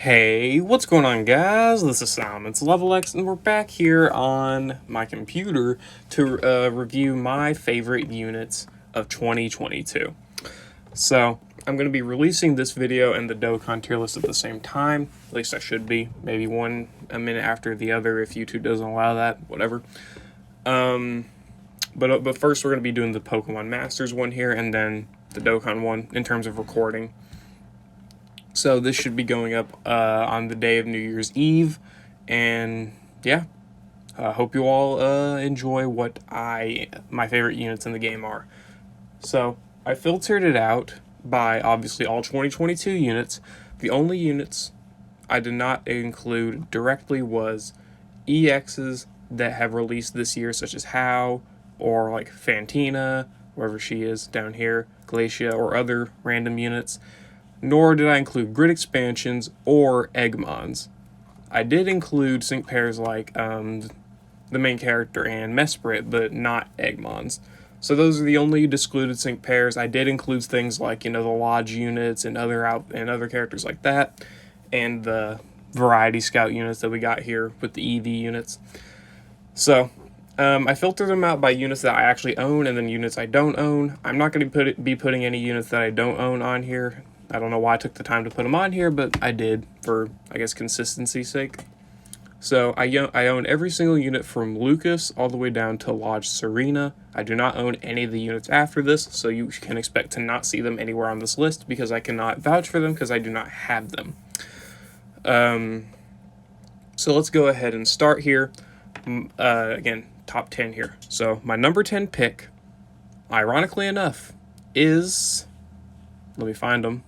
Hey, what's going on, guys? This is Sam. It's Level X, and we're back here on my computer to review my favorite units of 2022. So, I'm going to be releasing this video and the Dokkan tier list at the same time. At least I should be. Maybe one a minute after the other if YouTube doesn't allow that. Whatever. But first we're going to be doing the Pokemon Masters one here, and then the Dokkan one in terms of recording. So this should be going up on the day of New Year's Eve, and yeah, hope you all enjoy what my favorite units in the game are. So I filtered it out by obviously all 2022 units. The only units I did not include directly was EXs that have released this year, such as How, or like Fantina, wherever she is down here, Glacia, or other random units. Nor did I include grid expansions or Eggmons. I did include sync pairs like the main character and Mesprit, but not Eggmons. So those are the only excluded sync pairs. I did include things like, the Lodge units and other characters like that, and the Variety Scout units that we got here with the EV units. So I filtered them out by units that I actually own and then units I don't own. I'm not going to be putting any units that I don't own on here. I don't know why I took the time to put them on here, but I did for, I guess, consistency's sake. So I own every single unit from Lucas all the way down to Lodge Serena. I do not own any of the units after this, so you can expect to not see them anywhere on this list because I cannot vouch for them because I do not have them. So let's go ahead and start here. Again, top 10 here. So my number 10 pick, ironically enough, is, let me find them,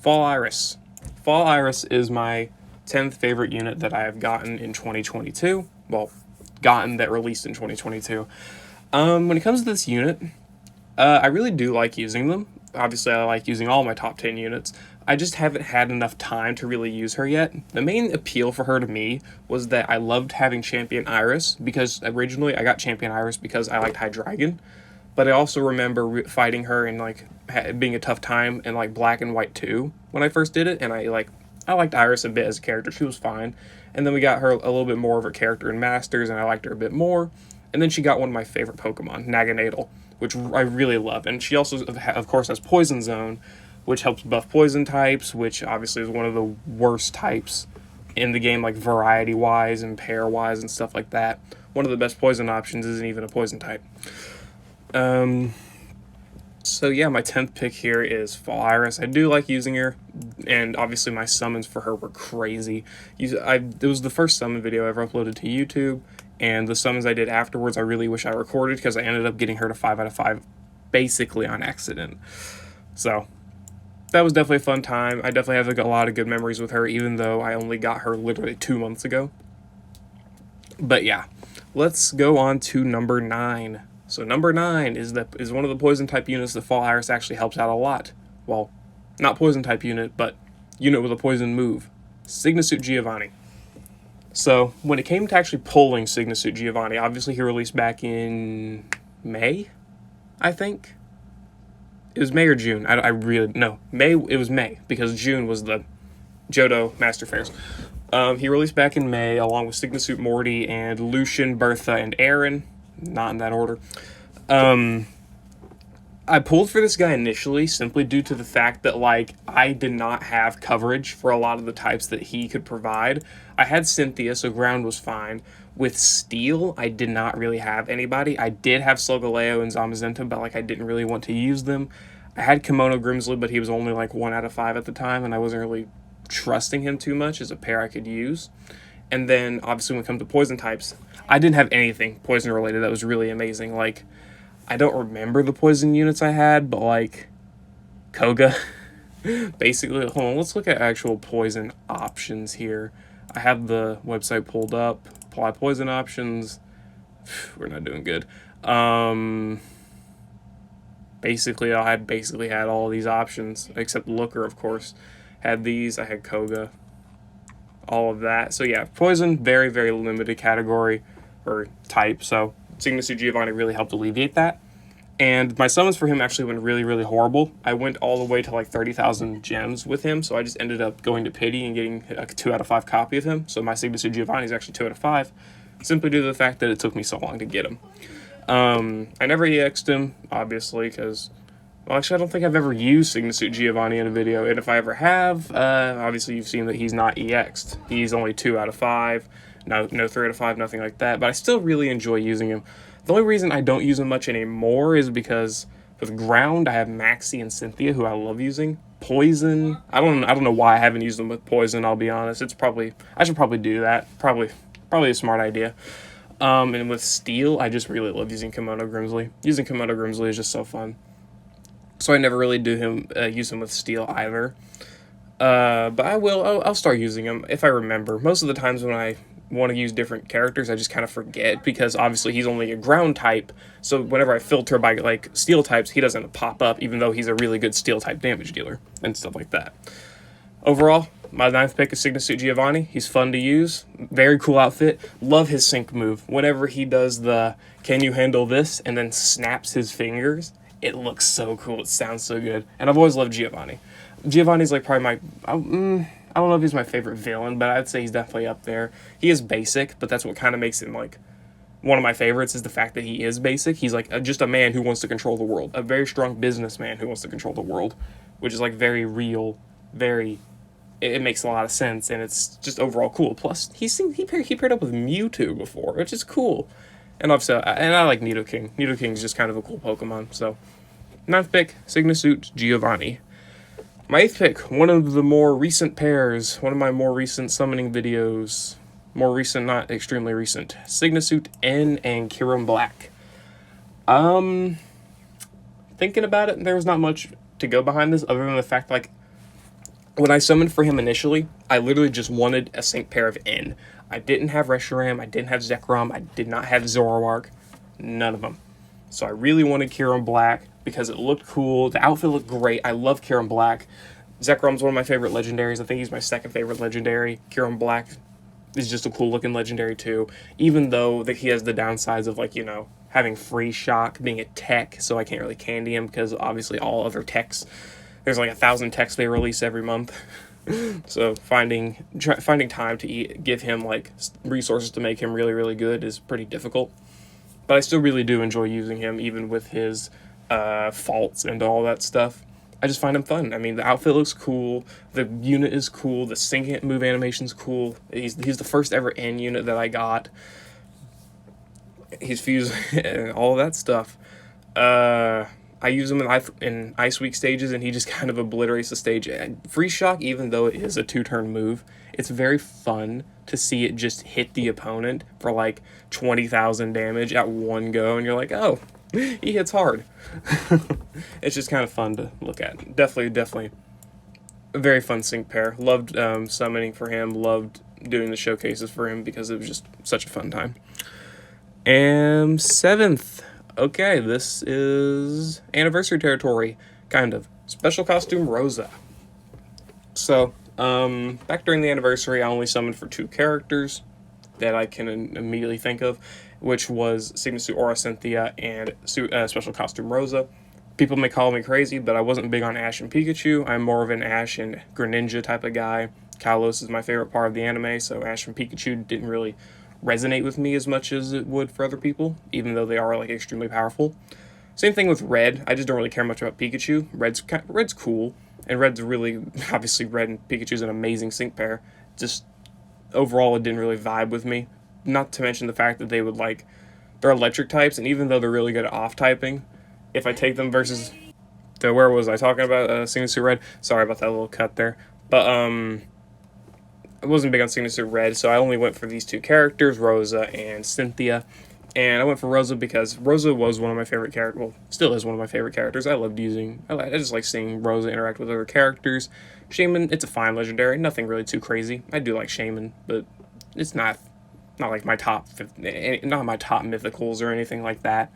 Fall Iris. Fall Iris is my 10th favorite unit that I have gotten in 2022. Well, gotten that released in 2022. When it comes to this unit, I really do like using them. Obviously, I like using all my top 10 units. I just haven't had enough time to really use her yet. The main appeal for her to me was that I loved having Champion Iris, because originally I got Champion Iris because I liked Hydreigon. But I also remember fighting her and like being a tough time in like Black and White 2 when I first did it, and I liked Iris a bit as a character. She was fine, and then we got her a little bit more of a character in Masters, and I liked her a bit more. And then she got one of my favorite Pokemon, Naganadel, which I really love. And she also, of course, has Poison Zone, which helps buff poison types, which obviously is one of the worst types in the game, like variety-wise and pair-wise and stuff like that. One of the best poison options isn't even a poison type. So yeah, my 10th pick here is Fall Iris. I do like using her, and obviously my summons for her were crazy. It was the first summon video I ever uploaded to YouTube, and the summons I did afterwards I really wish I recorded because I ended up getting her to 5 out of 5 basically on accident. So that was definitely a fun time. I definitely have a lot of good memories with her, even though I only got her literally 2 months ago. But yeah, let's go on to number 9. So number 9 is one of the poison type units that Fall Iris actually helps out a lot. Well, not poison type unit, but unit with a poison move. Signasuit Giovanni. So when it came to actually pulling Signasuit Giovanni, obviously he released back in May, I think. It was May or June. May. It was May, because June was the Johto Master Fairs. He released back in May along with Signasuit Morty and Lucian, Bertha, and Aaron. Not in that order. I pulled for this guy initially simply due to the fact that, I did not have coverage for a lot of the types that he could provide. I had Cynthia, so ground was fine. With Steel, I did not really have anybody. I did have Solgaleo and Zamazenta, but, I didn't really want to use them. I had Kimono Grimsley, but he was only, 1 out of 5 at the time, and I wasn't really trusting him too much as a pair I could use. And then, obviously, when it comes to poison types, I didn't have anything poison-related that was really amazing. I don't remember the poison units I had, but, Koga. Basically, hold on, let's look at actual poison options here. I have the website pulled up. Apply poison options. We're not doing good. Basically, I had all these options, except Looker, of course. Had these, I had Koga. All of that. So yeah, poison, very, very limited category or type. So Signasuit Giovanni really helped alleviate that. And my summons for him actually went really, really horrible. I went all the way to like 30,000 gems with him, so I just ended up going to pity and getting a 2 out of 5 copy of him. So my Signature Giovanni is actually 2 out of 5, simply due to the fact that it took me so long to get him. I never EX'd him, obviously, because, well, actually, I don't think I've ever used Signature Giovanni in a video, and if I ever have, obviously you've seen that he's not EX'd. He's only 2 out of 5, no 3 out of 5, nothing like that, but I still really enjoy using him. The only reason I don't use him much anymore is because with Ground, I have Maxie and Cynthia, who I love using. Poison, I don't know why I haven't used them with Poison, I'll be honest. I should probably do that. Probably a smart idea. And with Steel, I just really love using Kimono Grimsley. Using Kimono Grimsley is just so fun. So I never really use him with Steel either. But I'll start using him if I remember. Most of the times when I want to use different characters, I just kind of forget, because obviously he's only a ground type, so whenever I filter by like steel types, he doesn't pop up, even though he's a really good steel type damage dealer and stuff like that. Overall, my 9th pick is Signature Giovanni. He's fun to use, very cool outfit, love his sync move. Whenever he does the "can you handle this" and then snaps his fingers, it looks so cool, it sounds so good, and I've always loved Giovanni. Giovanni's like probably my, I don't know if he's my favorite villain, but I'd say he's definitely up there. He is basic, but that's what kind of makes him like one of my favorites, is the fact that he is basic. He's like just a man who wants to control the world, a very strong businessman who wants to control the world, which is like very real, it makes a lot of sense, and it's just overall cool. Plus, he paired up with Mewtwo before, which is cool. And obviously, I like Nidoking. Nidoking's just kind of a cool Pokemon. So, 9th pick, Signature Giovanni. My 8th pick, one of the more recent pairs, one of my more recent summoning videos. More recent, not extremely recent. Signature N and Kyurem Black. Thinking about it, there was not much to go behind this, other than the fact, like, when I summoned for him initially, I literally just wanted a sync pair of N. I didn't have Reshiram, I didn't have Zekrom, I did not have Zoroark, none of them. So I really wanted Kyurem Black because it looked cool, the outfit looked great, I love Kyurem Black. Zekrom's one of my favorite legendaries, I think he's my 2nd favorite legendary. Kyurem Black is just a cool looking legendary too, even though he has the downsides of, like, you know, having free shock, being a tech, so I can't really candy him, because obviously all other techs, there's like 1,000 techs they release every month. So finding time to give him like resources to make him really, really good is pretty difficult. But I still really do enjoy using him, even with his faults and all that stuff. I just find him fun. I mean, the outfit looks cool, the unit is cool, the sync move animation's cool. He's the first ever N unit that I got. He's fused and all of that stuff. I use him in Ice Week stages, and he just kind of obliterates the stage. And Free Shock, even though it is a 2-turn move, it's very fun to see it just hit the opponent for like 20,000 damage at one go, and you're like, oh, he hits hard. It's just kind of fun to look at. Definitely a very fun sync pair. Loved summoning for him, loved doing the showcases for him, because it was just such a fun time. And 7th. Okay, this is anniversary territory, kind of. Special Costume Rosa. So, back during the anniversary, I only summoned for 2 characters that I can immediately think of, which was Signature Aura Cynthia and Special Costume Rosa. People may call me crazy, but I wasn't big on Ash and Pikachu. I'm more of an Ash and Greninja type of guy. Kalos is my favorite part of the anime, so Ash and Pikachu didn't really resonate with me as much as it would for other people, even though they are like extremely powerful. Same thing with Red. I just don't really care much about Pikachu. Red's cool, and Red's really, obviously Red and Pikachu's an amazing sync pair. Just overall, it didn't really vibe with me. Not to mention the fact that they're electric types, and even though they're really good at off-typing, if I take them versus, where was I talking about Signature Red? Sorry about that little cut there. But I wasn't big on Signature Red, so I only went for these 2 characters, Rosa and Cynthia. And I went for Rosa because Rosa was one of my favorite characters, well, still is one of my favorite characters. I just like seeing Rosa interact with other characters. Shaman, it's a fine legendary, nothing really too crazy. I do like Shaman, but it's not like my top mythicals or anything like that.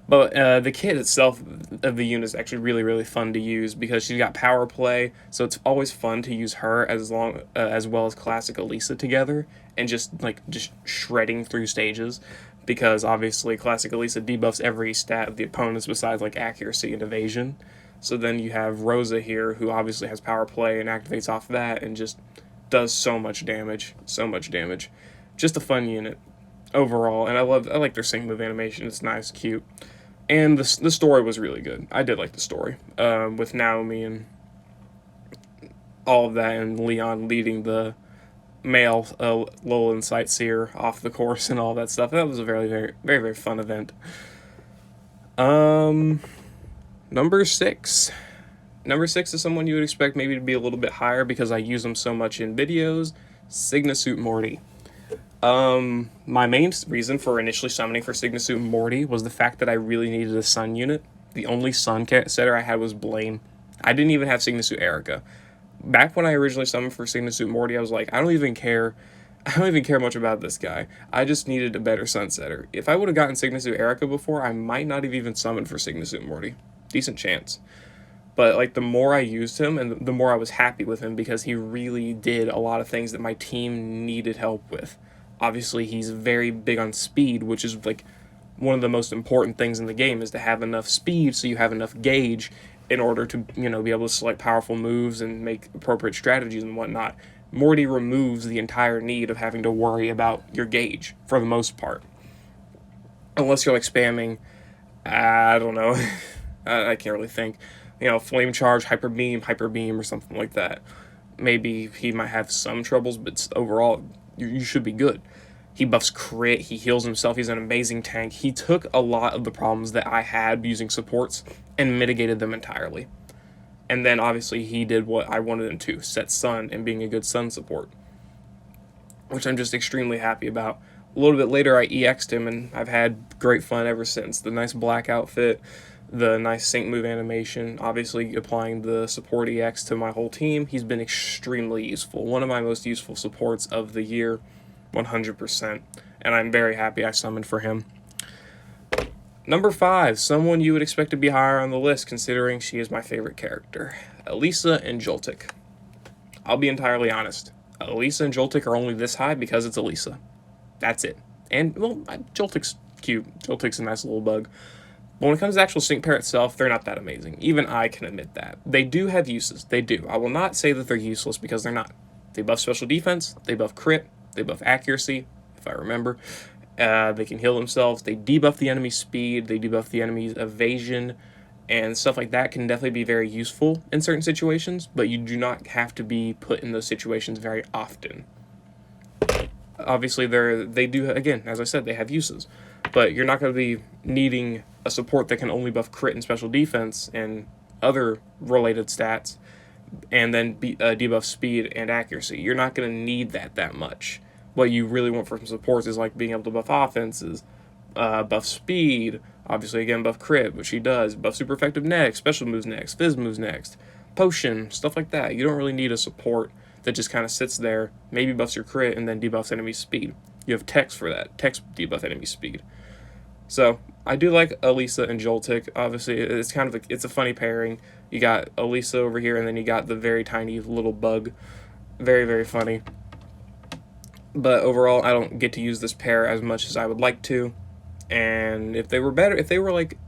But the kit itself of the unit is actually really, really fun to use, because she's got power play, so it's always fun to use her as well as classic Elisa together, and just shredding through stages. because obviously Classic Elisa debuffs every stat of the opponents besides like accuracy and evasion. So then you have Rosa here, who obviously has power play and activates off that and just does so much damage. So much damage. Just a fun unit overall, and I like their sync move animation. It's nice, cute. And the story was really good. I did like the story, with Naomi and all of that, and Leon leading the male Alolan Sightseer off the course and all that stuff. That was a very, very, very, very fun event. Number 6. Number 6 is someone you would expect maybe to be a little bit higher because I use them so much in videos. Signasuit Morty. My main reason for initially summoning for Signasuit Morty was the fact that I really needed a Sun unit. The only Sun setter I had was Blaine. I didn't even have Signasuit Erica. Back when I originally summoned for Signasuit Morty, I was like, I don't even care much about this guy. I just needed a better Sun setter. If I would have gotten Signasuit Erica before, I might not have even summoned for Signasuit Morty. Decent chance. But like the more I used him and the more I was happy with him because he really did a lot of things that my team needed help with. Obviously, he's very big on speed, which is like one of the most important things in the game, is to have enough speed so you have enough gauge in order to, be able to select powerful moves and make appropriate strategies and whatnot. Morty removes the entire need of having to worry about your gauge for the most part. Unless you're like spamming, I don't know, I can't really think. Flame Charge, Hyper Beam, or something like that. Maybe he might have some troubles, but overall, you should be good. He buffs crit, he heals himself, he's an amazing tank. He took a lot of the problems that I had using supports and mitigated them entirely. And then obviously he did what I wanted him to, set Sun and being a good Sun support, which I'm just extremely happy about. A little bit later I EX'd him and I've had great fun ever since. The nice black outfit, the nice sync move animation, obviously applying the support EX to my whole team. He's been extremely useful. One of my most useful supports of the year, 100%. And I'm very happy I summoned for him. Number 5, someone you would expect to be higher on the list considering she is my favorite character. Elisa and Joltik. I'll be entirely honest. Elisa and Joltik are only this high because it's Elisa. That's it. And, well, Joltik's cute. Joltik's a nice little bug. But when it comes to actual sync pair itself, they're not that amazing. Even I can admit that. They do have uses. They do. I will not say that they're useless because they're not. They buff special defense. They buff crit. They buff accuracy, if I remember. They can heal themselves. They debuff the enemy's speed. They debuff the enemy's evasion. And stuff like that can definitely be very useful in certain situations, but you do not have to be put in those situations very often. Obviously, they do, again, as I said, they have uses. But you're not going to be needing a support that can only buff crit and special defense and other related stats, and then debuff speed and accuracy. You're not going to need that much. What you really want from supports is like being able to buff offenses, buff speed, obviously again buff crit, which she does, buff super effective next, special moves next, fizz moves next, potion, stuff like that. You don't really need a support that just kind of sits there, maybe buffs your crit and then debuffs enemy speed. You have Tex for that. Tex debuff enemy speed. So I do like Elisa and Joltik. Obviously, it's kind of it's a funny pairing. You got Elisa over here, and then you got the very tiny little bug. Very, very funny. But overall, I don't get to use this pair as much as I would like to. And if they were better, if they were like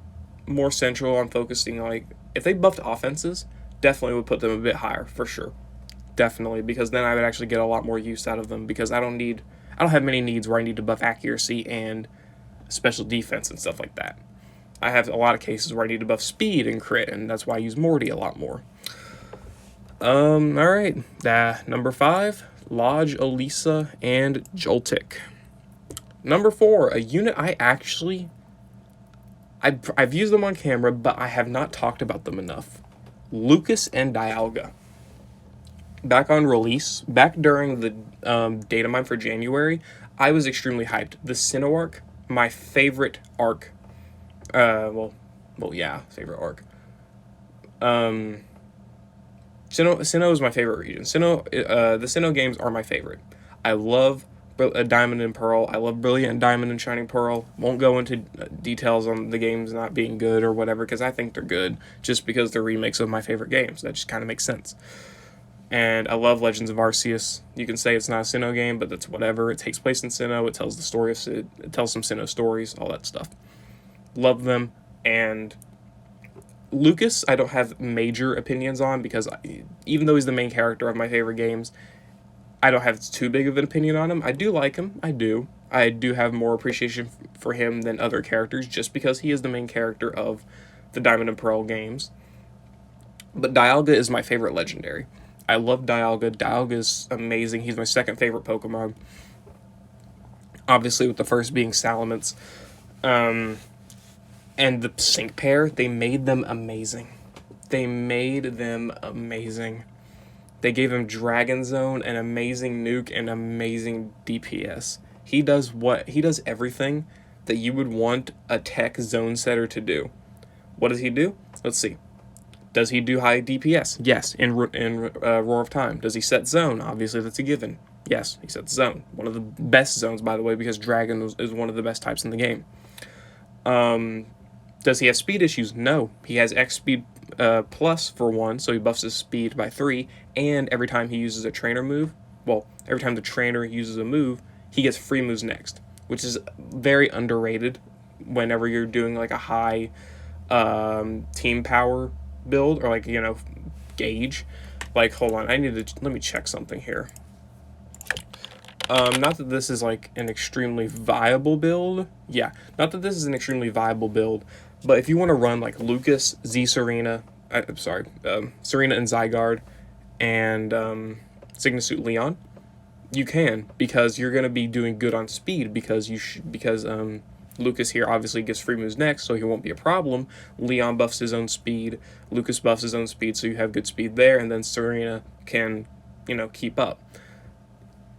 more central on focusing, like if they buffed offenses, definitely would put them a bit higher for sure. Definitely, because then I would actually get a lot more use out of them, because I don't have many needs where I need to buff accuracy and special defense and stuff like that. I have a lot of cases where I need to buff speed and crit, and that's why I use Morty a lot more. Alright, number 5, Lodge, Elisa, and Joltik. Number 4, a unit I've used them on camera, but I have not talked about them enough. Lucas and Dialga. Back on release, back during the data mine for January, I was extremely hyped. The Sinnoh arc, my favorite arc. Favorite arc. Sinnoh is my favorite region. The Sinnoh games are my favorite. I love Diamond and Pearl. I love Brilliant Diamond and Shining Pearl. Won't go into details on the games not being good or whatever, because I think they're good, just because they're remakes of my favorite games. That just kind of makes sense. And I love Legends of Arceus. You can say it's not a Sinnoh game, but that's whatever. It takes place in Sinnoh. It tells the story of Sid. It tells some Sinnoh stories, all that stuff. Love them. And Lucas, I don't have major opinions on because even though he's the main character of my favorite games, I don't have too big of an opinion on him. I do like him. I do. I do have more appreciation for him than other characters just because he is the main character of the Diamond and Pearl games. But Dialga is my favorite legendary. I love Dialga. Dialga is amazing. He's my second favorite Pokemon. Obviously, with the first being Salamence. And the sync pair, they made them amazing. They made them amazing. They gave him Dragon Zone, an amazing nuke, and amazing DPS. He does everything that you would want a tech zone setter to do. What does he do? Let's see. Does he do high DPS? Yes, in Roar of Time. Does he set zone? Obviously, that's a given. Yes, he sets zone. One of the best zones, by the way, because Dragon is one of the best types in the game. Does he have speed issues? No. He has X speed plus for 1, so he buffs his speed by 3, and every time he uses a trainer move, well, every time the trainer uses a move, he gets free moves next, which is very underrated whenever you're doing like a high team power build or like, gauge. Like, hold on, let me check something here. Not that this is like an extremely viable build. Yeah, not that this is an extremely viable build, but if you want to run like Lucas, Serena and Zygarde, and Signasuit Leon, you can, because you're gonna be doing good on speed because Lucas here obviously gets free moves next, so he won't be a problem. Leon buffs his own speed, Lucas buffs his own speed, so you have good speed there, and then Serena can, keep up.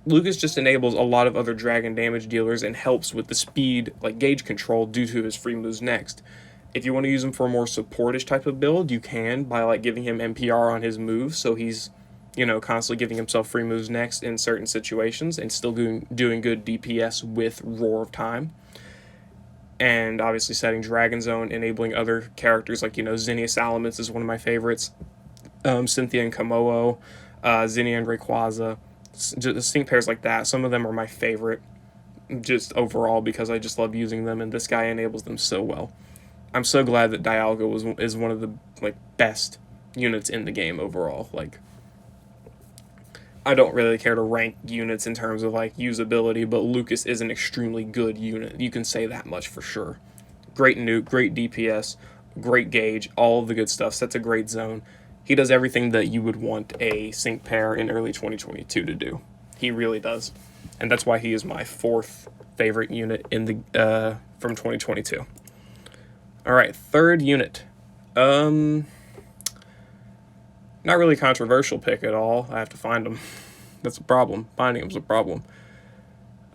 Lucas just enables a lot of other dragon damage dealers and helps with the speed, like gauge control, due to his free moves next. If you want to use him for a more supportish type of build, you can by like giving him NPR on his moves, so he's, constantly giving himself free moves next in certain situations and still doing good DPS with Roar of Time. And obviously setting Dragon Zone, enabling other characters like, Zinnia Salamence is one of my favorites. Cynthia and Komodo, Zinnia and Rayquaza. Just sync pairs like that. Some of them are my favorite, just overall, because I just love using them, and this guy enables them so well. I'm so glad that Dialga is one of the best units in the game overall. I don't really care to rank units in terms of usability, but Lucas is an extremely good unit. You can say that much for sure. Great nuke, great DPS, great gauge, all of the good stuff. Sets a great zone. He does everything that you would want a sync pair in early 2022 to do. He really does. And that's why he is my 4th favorite unit in the from 2022. All right, 3rd unit. Not really controversial pick at all. I have to find them. That's a problem. Finding them's a problem.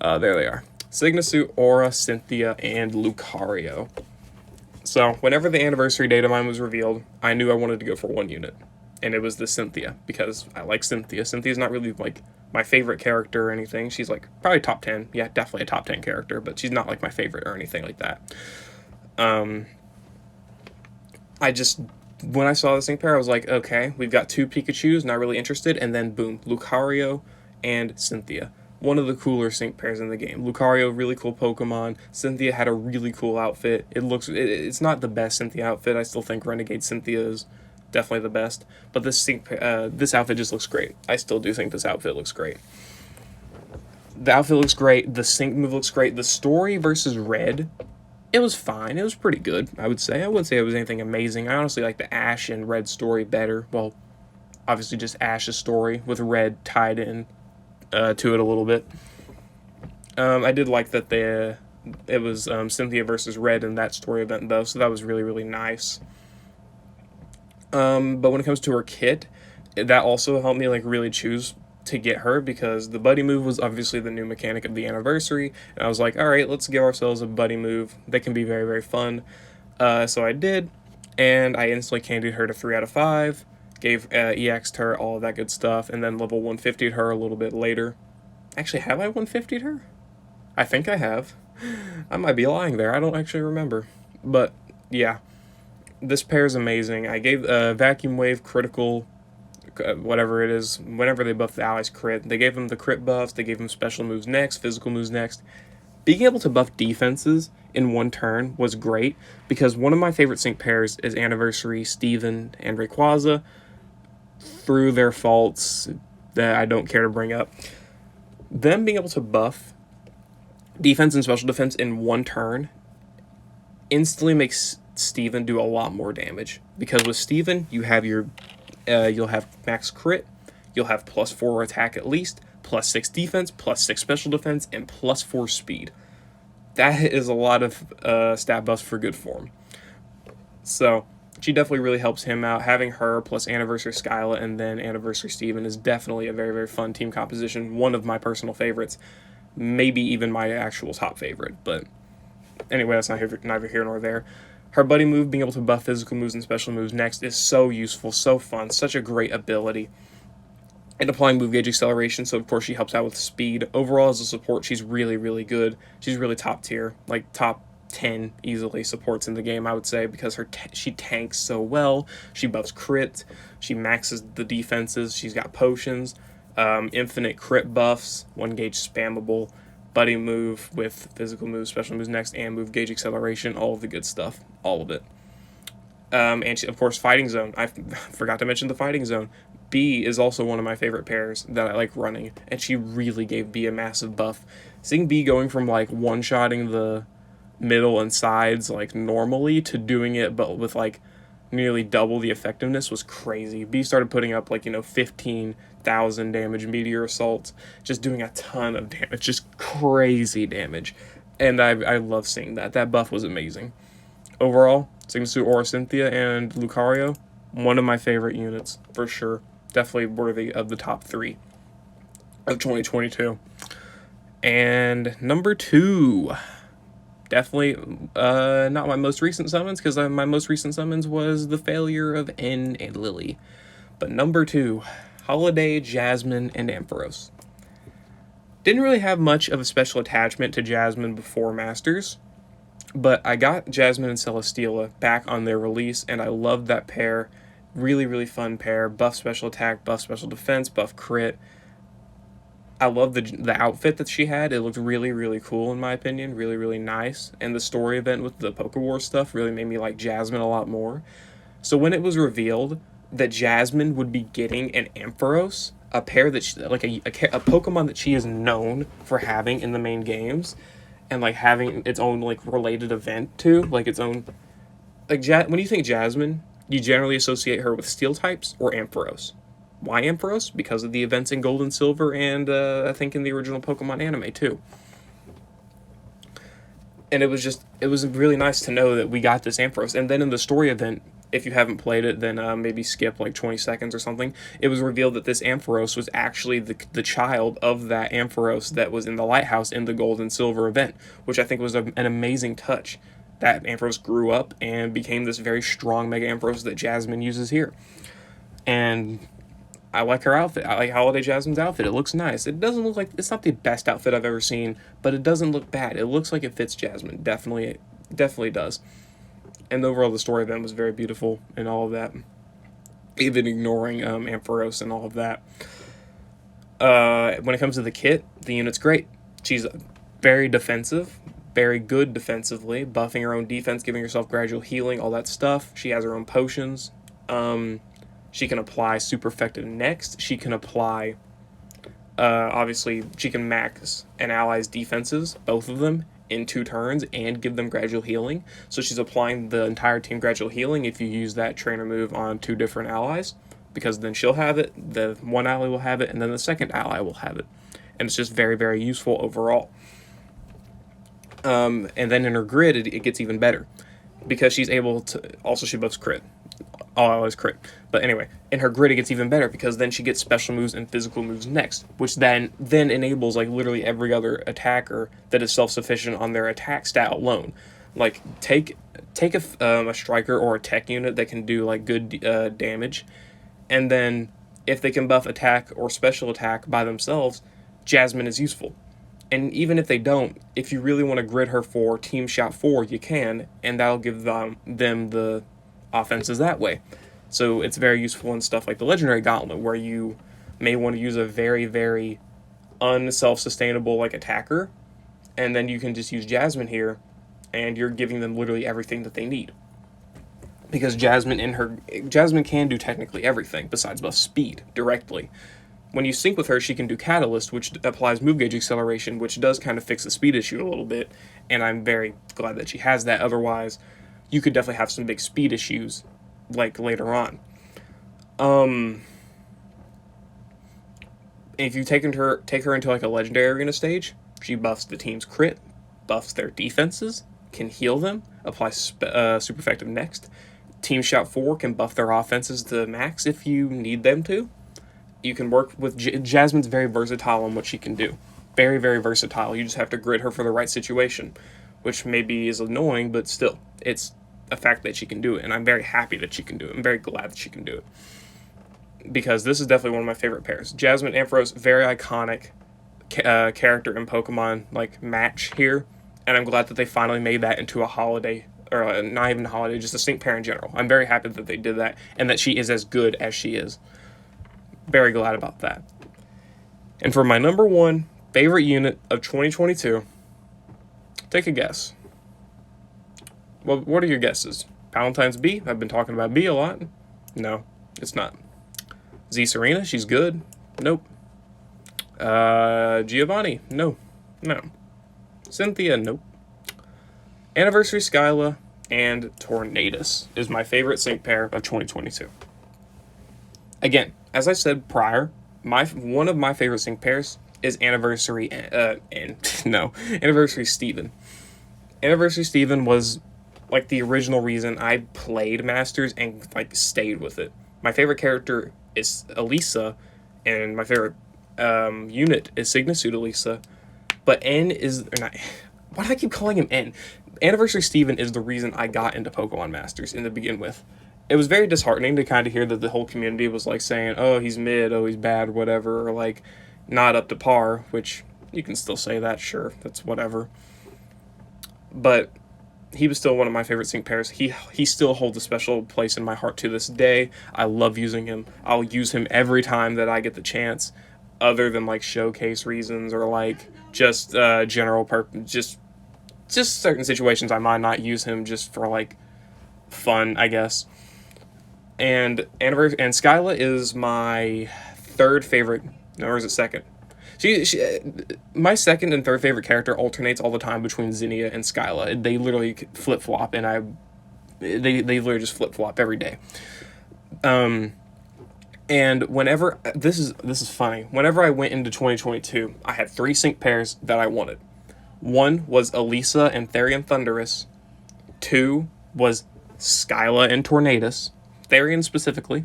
There they are. Signasuit, Aura, Cynthia, and Lucario. So, whenever the anniversary date of mine was revealed, I knew I wanted to go for 1 unit. And it was the Cynthia, because I like Cynthia. Cynthia's not really, my favorite character or anything. She's, probably top 10. Yeah, definitely a top 10 character, but she's not, my favorite or anything like that. When I saw the sync pair, I was like, okay, we've got 2 Pikachus, not really interested, and then boom, Lucario and Cynthia. One of the cooler sync pairs in the game. Lucario, really cool Pokemon. Cynthia had a really cool outfit. It's not the best Cynthia outfit. I still think Renegade Cynthia is definitely the best. But this outfit just looks great. I still do think this outfit looks great. The outfit looks great. The sync move looks great. The story versus Red, it was fine. It was pretty good, I would say. I wouldn't say it was anything amazing. I honestly like the Ash and Red story better. Well, obviously just Ash's story with Red tied in to it a little bit. I did like that it was Cynthia versus Red in that story event, though, so that was really, really nice. But when it comes to her kit, that also helped me really choose to get her, because the buddy move was obviously the new mechanic of the anniversary, and I was like, all right, let's give ourselves a buddy move that can be very, very fun. So I did, and I instantly candied her to 3 out of 5. Gave EX'd her, all of that good stuff, and then level 150'd her a little bit later. Actually, have I 150'd her? I think I have. I might be lying there. I don't actually remember. But, yeah. This pair is amazing. I gave Vacuum Wave critical whatever it is, whenever they buff the allies crit. They gave them the crit buffs, they gave them special moves next, physical moves next. Being able to buff defenses in one turn was great, because one of my favorite sync pairs is Anniversary, Steven, and Rayquaza, through their faults that I don't care to bring up. Them being able to buff defense and special defense in one turn instantly makes Steven do a lot more damage, because with Steven you have your you'll have max crit, you'll have +4 attack at least, +6 defense, +6 special defense, and +4 speed. That is a lot of stat buffs for good form. So she definitely really helps him out. Having her plus Anniversary Skyla and then Anniversary Steven is definitely a very, very fun team composition. One of my personal favorites. Maybe even my actual top favorite. But anyway, that's neither here nor there. Her buddy move, being able to buff physical moves and special moves next, is so useful, so fun, such a great ability. And applying move gauge acceleration, so of course she helps out with speed. Overall, as a support, she's really, really good. She's really top tier, like top 10 easily supports in the game, I would say, because she tanks so well. She buffs crit, she maxes the defenses, she's got potions, infinite crit buffs, 1 gauge spammable, buddy move with physical moves, special moves next, and move gauge acceleration, all of the good stuff, all of it. And she, of course, Fighting Zone. I forgot to mention the Fighting Zone. B is also one of my favorite pairs that I like running, and she really gave B a massive buff. Seeing B going from like one-shotting the middle and sides like normally to doing it but with like nearly double the effectiveness was crazy. B started putting up like 15,000 damage meteor assaults, just doing a ton of damage, just crazy damage, and I love seeing that. That buff was amazing. Overall, Sigmasu, Aura Cynthia, and Lucario, one of my favorite units for sure. Definitely worthy of the top 3 of 2022. And number 2, definitely not my most recent summons, because my most recent summons was the failure of N and Lily. But number 2, Holiday, Jasmine, and Ampharos. Didn't really have much of a special attachment to Jasmine before Masters, but I got Jasmine and Celesteela back on their release, and I loved that pair. Really, really fun pair. Buff special attack, buff special defense, buff crit. I love the outfit that she had. It looked really, really cool in my opinion. Really, really nice. And the story event with the Pokewar stuff really made me like Jasmine a lot more. So when it was revealed that Jasmine would be getting an Ampharos, a pair that she, like a Pokemon that she is known for having in the main games, and like having its own like related event to, like its own, like when you think Jasmine, you generally associate her with Steel types or Ampharos. Why Ampharos? Because of the events in Gold and Silver, and I think in the original Pokemon anime too. And it was really nice to know that we got this Ampharos. And then in the story event, if you haven't played it, then maybe skip like 20 seconds or something. It was revealed that this Ampharos was actually the child of that Ampharos that was in the lighthouse in the Gold and Silver event, which I think was an amazing touch. That Ampharos grew up and became this very strong Mega Ampharos that Jasmine uses here. And I like her outfit. I like Holiday Jasmine's outfit. It looks nice. It doesn't look like, it's not the best outfit I've ever seen, but it doesn't look bad. It looks like it fits Jasmine. Definitely does. And overall, the story event was very beautiful and all of that. Even ignoring Ampharos and all of that. When it comes to the kit, the unit's great. She's very defensive, very good defensively, buffing her own defense, giving herself gradual healing, all that stuff. She has her own potions. She can apply Super Effective next. She can apply, obviously, she can max an ally's defenses, both of them, in 2 turns, and give them gradual healing. So she's applying the entire team gradual healing if you use that trainer move on 2 different allies, because then she'll have it, the one ally will have it, and then the second ally will have it. And it's just very, very useful overall. And then in her grid, it gets even better, because she's able to, also she buffs crit. All always crit. But anyway, in her grid it gets even better, because then she gets special moves and physical moves next, which then enables like literally every other attacker that is self-sufficient on their attack stat alone. Like take a striker or a tech unit that can do like good damage, and then if they can buff attack or special attack by themselves, Jasmine is useful. And even if they don't, if you really want to grid her for Team Shout 4, you can, and that'll give them the offenses that way. So it's very useful in stuff like the Legendary Gauntlet, where you may want to use a very, very unself-sustainable like attacker, and then you can just use Jasmine here, and you're giving them literally everything that they need. Because Jasmine can do technically everything besides buff speed directly. When you sync with her, she can do Catalyst, which applies move gauge acceleration, which does kind of fix the speed issue a little bit, and I'm very glad that she has that. Otherwise, you could definitely have some big speed issues, like, later on. If you take her into, like, a Legendary Arena stage, she buffs the team's crit, buffs their defenses, can heal them, apply super effective next. Team Shout 4 can buff their offenses to max if you need them to. You can work with Jasmine's very versatile on what she can do. Very, very versatile. You just have to grid her for the right situation, which maybe is annoying, but still, it's a fact that she can do it, and I'm very happy that she can do it. I'm very glad that she can do it. Because this is definitely one of my favorite pairs. Jasmine Ampharos, very iconic character in Pokemon, like, match here, and I'm glad that they finally made that into a holiday, or not even a holiday, just a sync pair in general. I'm very happy that they did that, and that she is as good as she is. Very glad about that. And for my number one favorite unit of 2022, take a guess. Well, what are your guesses? Valentine's Bee? I've been talking about Bee a lot. No, it's not. Z Serena? She's good. Nope. Giovanni? No. Cynthia? Nope. Anniversary Skyla and Tornadus is my favorite sync pair of 2022. Again, as I said prior, one of my favorite sync pairs is Anniversary Anniversary Steven. Anniversary Steven was like the original reason I played Masters and like stayed with it. My favorite character is Elisa, and my favorite unit is Signasuit Elisa. But N is not. Why do I keep calling him N? Anniversary Steven is the reason I got into Pokemon Masters to begin with. It was very disheartening to kind of hear that the whole community was like saying, oh, he's mid, oh, he's bad, whatever, or like not up to par, which you can still say that, sure, that's whatever. But he was still one of my favorite sync pairs. He still holds a special place in my heart to this day. I love using him. I'll use him every time that I get the chance, other than like showcase reasons or like just general purpose, just certain situations I might not use him just for like fun, I guess. And Skyla is my third favorite, or is it second? My second and third favorite character alternates all the time between Zinnia and Skyla. They literally flip flop, and they literally just flip flop every day. And whenever this is funny. Whenever I went into 2022, I had 3 sync pairs that I wanted. 1 was Elisa and Therian Thundurus. 2 was Skyla and Tornadus, Therian specifically.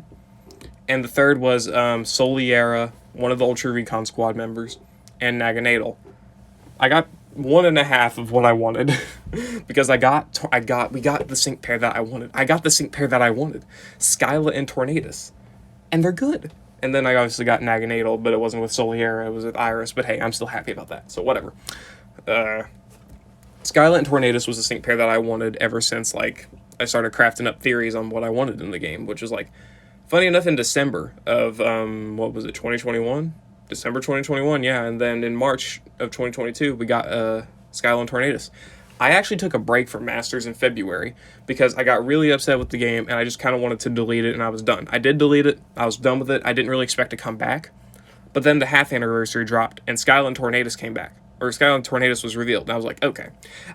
And the third was Soliera, one of the Ultra Recon Squad members, and Naganadel. I got 1.5 of what I wanted because we got the sync pair that I wanted. I got the sync pair that I wanted, Skyla and Tornadus, and they're good. And then I obviously got Naganadel, but it wasn't with Soliera, it was with Iris. But hey, I'm still happy about that, so whatever. Skyla and Tornadus was the sync pair that I wanted ever since like I started crafting up theories on what I wanted in the game, which was like, funny enough, in December of, 2021? December 2021, yeah. And then in March of 2022, we got Skyla and Tornadus. I actually took a break from Masters in February because I got really upset with the game, and I just kind of wanted to delete it, and I was done. I did delete it. I was done with it. I didn't really expect to come back. But then the half anniversary dropped, and Skyla and Tornadus came back. Or Skyla and Tornadus was revealed. And I was like, okay,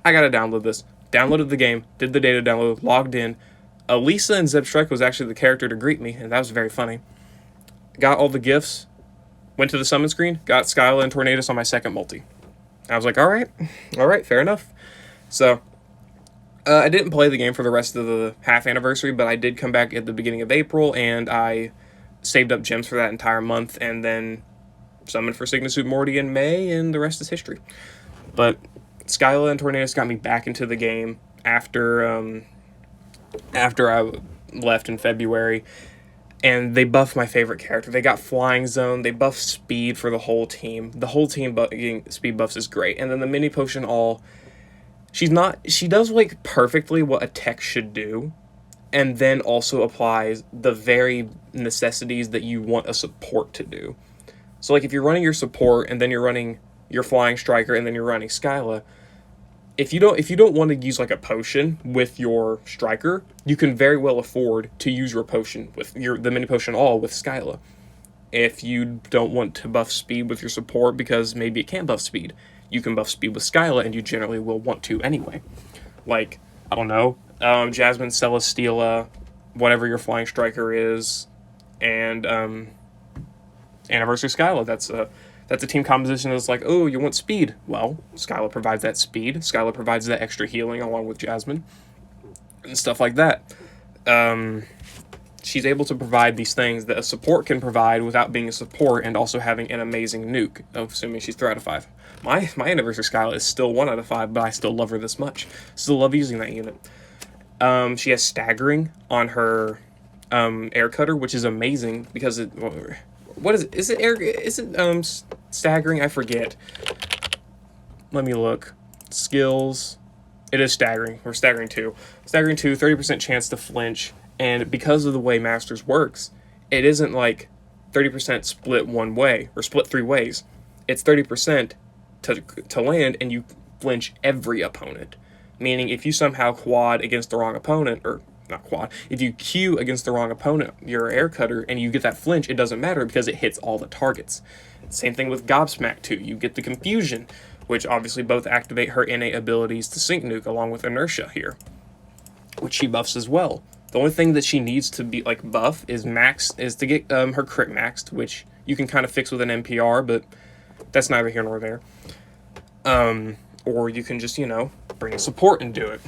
I gotta download this. Downloaded the game, did the data download, logged in. Elisa and Zebstrike was actually the character to greet me, and that was very funny. Got all the gifts, went to the summon screen, got Skyla and Tornadus on my second multi. I was like, all right, fair enough. So, I didn't play the game for the rest of the half anniversary, but I did come back at the beginning of April, and I saved up gems for that entire month, and then summoned for Signasuit Morty in May, and the rest is history. But Skyla and Tornadus got me back into the game after I left in February, and they buffed my favorite character. They got Flying Zone, they buffed speed for the whole team. The whole team getting speed buffs is great. And then the mini potion she does like perfectly what a tech should do, and then also applies the very necessities that you want a support to do. So like if you're running your support and then you're running your flying striker and then you're running Skyla, if you don't want to use like a potion with your striker, you can very well afford to use your potion with the mini potion all with Skyla. If you don't want to buff speed with your support because maybe it can't buff speed, you can buff speed with Skyla, and you generally will want to anyway. Like, I don't know, Jasmine, Celesteela, whatever your flying striker is, and Anniversary Skyla. That's a team composition that's like, oh, you want speed? Well, Skyla provides that speed. Skyla provides that extra healing along with Jasmine and stuff like that. She's able to provide these things that a support can provide without being a support and also having an amazing nuke, assuming she's 3 out of 5. My Anniversary Skyla is still 1 out of 5, but I still love her this much. Still love using that unit. She has staggering on her air cutter, which is amazing because it... What is it? Is it staggering? I forget. Let me look. Skills. It is staggering. Or staggering 2. Staggering 2, 30% chance to flinch. And because of the way Masters works, it isn't like 30% split one way or split 3 ways. It's 30% to land, and you flinch every opponent. Meaning if you somehow quad against the wrong opponent, or not quad, if you Q against the wrong opponent, your air cutter, and you get that flinch, it doesn't matter because it hits all the targets. Same thing with Gobsmack 2. You get the confusion, which obviously both activate her innate abilities to sync nuke along with inertia here, which she buffs as well. The only thing that she needs to be like buff is to get her crit maxed, which you can kind of fix with an NPR, but that's neither here nor there. Or you can just, bring a support and do it.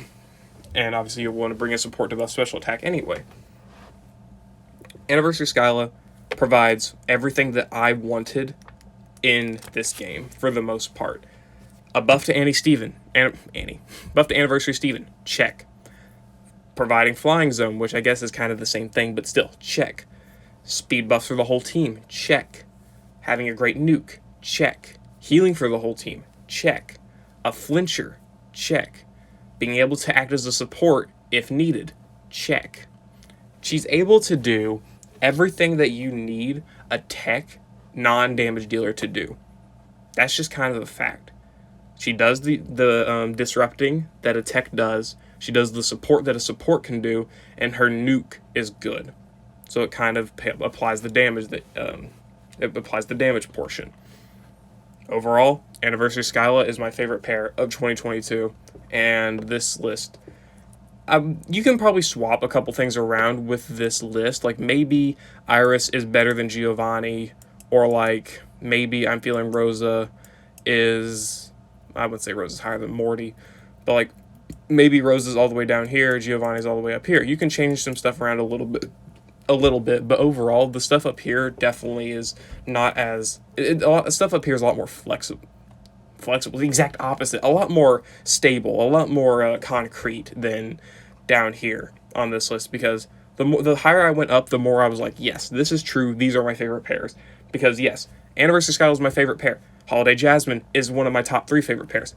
And obviously you'll want to bring a support to buff special attack anyway. Anniversary Skyla provides everything that I wanted in this game, for the most part. A buff to buff to Anniversary Steven, check. Providing Flying Zone, which I guess is kind of the same thing, but still, check. Speed buffs for the whole team, check. Having a great nuke, check. Healing for the whole team, check. A flincher, check. Being able to act as a support if needed, check. She's able to do everything that you need a tech non-damage dealer to do. That's just kind of a fact. She does the disrupting that a tech does. She does the support that a support can do, and her nuke is good. So it kind of applies the damage portion. Overall, Anniversary Skyla is my favorite pair of 2022, and this list. You can probably swap a couple things around with this list. Like maybe Iris is better than Giovanni, or like maybe I'm feeling Rosa is. I would say Rosa's higher than Morty, but like maybe Rosa's all the way down here, Giovanni's all the way up here. You can change some stuff around a little bit, but overall the stuff up here definitely is not as stuff up here is a lot more flexible, the exact opposite, a lot more stable, a lot more concrete than down here on this list, because the higher I went up, the more I was like, yes, this is true, these are my favorite pairs. Because yes, Anniversary Skyla is my favorite pair. Holiday Jasmine is one of my top 3 favorite pairs.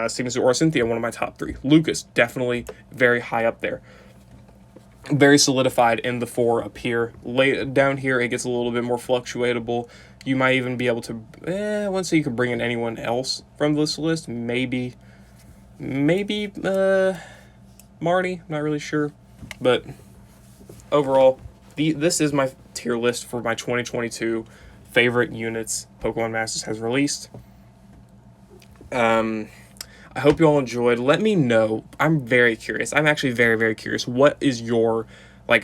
Signature Aura Cynthia, one of my top 3. Lucas, definitely very high up there. Very solidified in the 4 up here. Down here, it gets a little bit more fluctuatable. You might even be able to, I wouldn't say you could bring in anyone else from this list. Maybe, Marty, not really sure. But overall, this is my tier list for my 2022 favorite units Pokemon Masters has released. I hope you all enjoyed. Let me know. I'm very curious. I'm actually very, very curious. What is your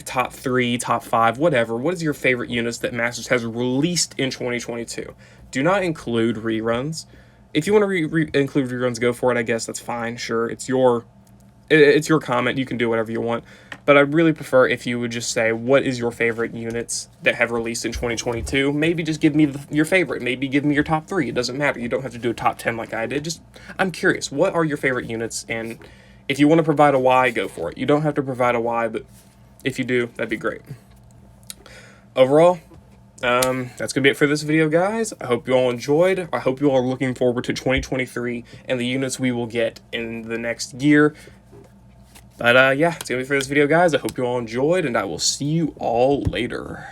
top 3, top 5, whatever? What is your favorite units that Masters has released in 2022? Do not include reruns. If you want to include reruns, go for it. I guess that's fine. Sure, it's your comment. You can do whatever you want. But I'd really prefer if you would just say, what is your favorite units that have released in 2022? Maybe just give me your favorite. Maybe give me your top 3. It doesn't matter. You don't have to do a top 10 like I did. I'm curious. What are your favorite units? And if you want to provide a why, go for it. You don't have to provide a why, but if you do, that'd be great. Overall, that's going to be it for this video, guys. I hope you all enjoyed. I hope you all are looking forward to 2023 and the units we will get in the next year. But yeah, it's gonna be for this video, guys. I hope you all enjoyed, and I will see you all later.